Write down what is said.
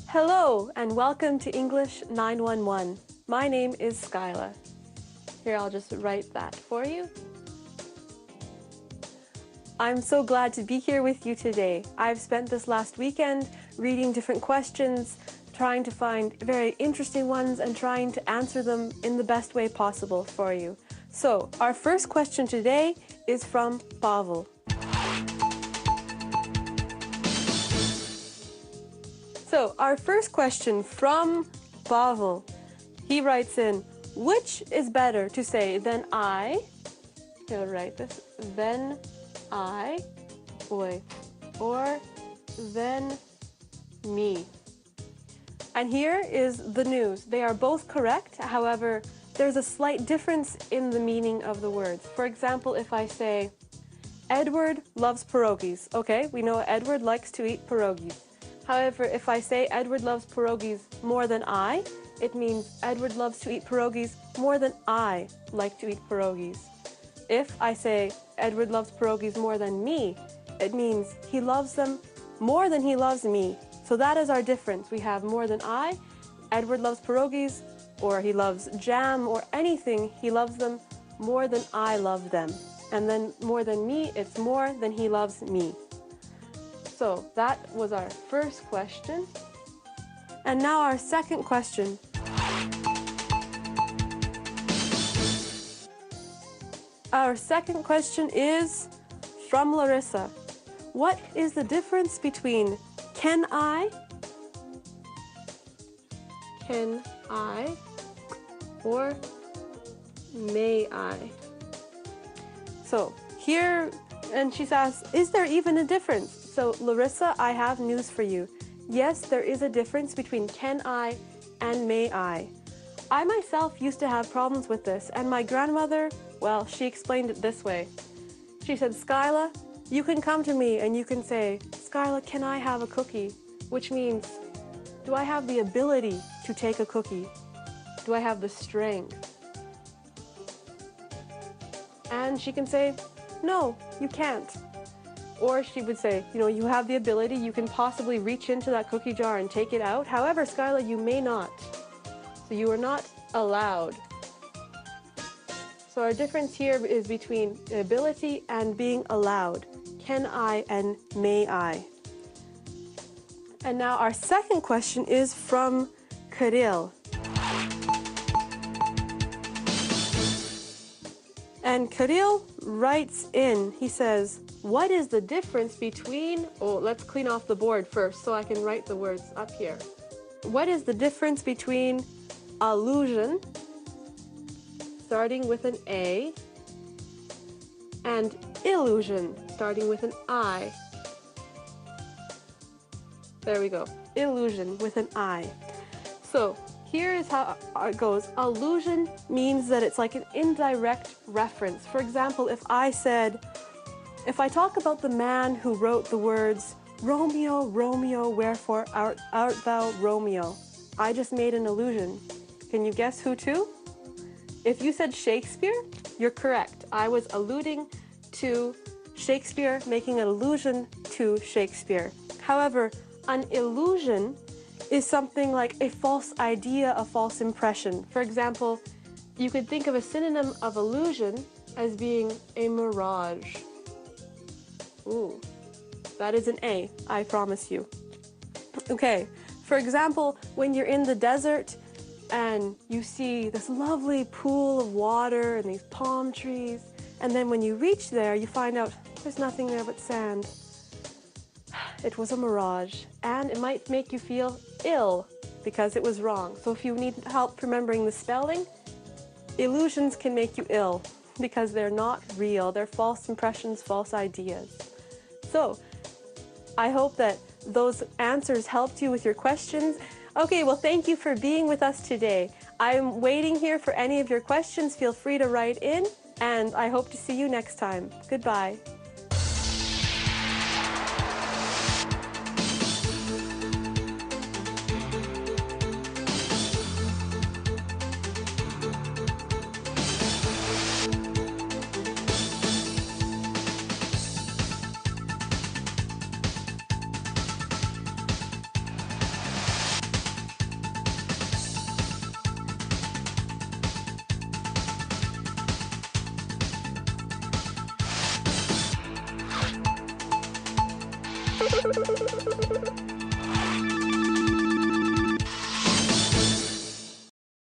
Hello and welcome to English 911. My name is Skyla. Here, I'll just write that for you. I'm so glad to be here with you today. I've spent this last weekend reading different questions, trying to find very interesting ones and trying to answer them in the best way possible for you. So, our first question today is from Pavel. So, our first question from Pavel, he writes in, which is better to say than I, he'll write this, than I, or than me. And here is the news. They are both correct, however, there's a slight difference in the meaning of the words. For example, if I say, Edward loves pierogies. Okay, we know Edward likes to eat pierogies. However, if I say Edward loves pierogies more than I, it means Edward loves to eat pierogies more than I like to eat pierogies. If I say Edward loves pierogies more than me, it means he loves them more than he loves me. So that is our difference. We have more than I, Edward loves pierogies, or he loves jam or anything, he loves them more than I love them. And then more than me, it's more than he loves me. So that was our first question. And now our second question. Our second question is from Larissa. What is the difference between can I, or may I? So here, and she's asked, is there even a difference? So Larissa, I have news for you. Yes, there is a difference between can I and may I. I myself used to have problems with this, and my grandmother, well, she explained it this way. She said, Skyla, you can come to me and you can say, Skyla, can I have a cookie? Which means, do I have the ability to take a cookie? Do I have the strength? And she can say, no, you can't. Or she would say, you have the ability, you can possibly reach into that cookie jar and take it out. However, Skyla, you may not. So you are not allowed. So our difference here is between ability and being allowed. Can I and may I? And now our second question is from Kirill. And Kirill writes in, he says, what is the difference between, let's clean off the board first so I can write the words up here. What is the difference between allusion, starting with an A, and illusion, starting with an I? There we go, illusion with an I. So here is how it goes. Allusion means that it's like an indirect reference. For example, if I talk about the man who wrote the words, Romeo, Romeo, wherefore art thou Romeo? I just made an allusion. Can you guess who to? If you said Shakespeare, you're correct. I was alluding to Shakespeare, making an allusion to Shakespeare. However, an illusion is something like a false idea, a false impression. For example, you could think of a synonym of illusion as being a mirage. Ooh, that is an A, I promise you. Okay, for example, when you're in the desert and you see this lovely pool of water and these palm trees, and then when you reach there, you find out there's nothing there but sand. It was a mirage, and it might make you feel ill because it was wrong. So if you need help remembering the spelling, illusions can make you ill because they're not real. They're false impressions, false ideas. So I hope that those answers helped you with your questions. Okay, well, thank you for being with us today. I'm waiting here for any of your questions. Feel free to write in, and I hope to see you next time. Goodbye.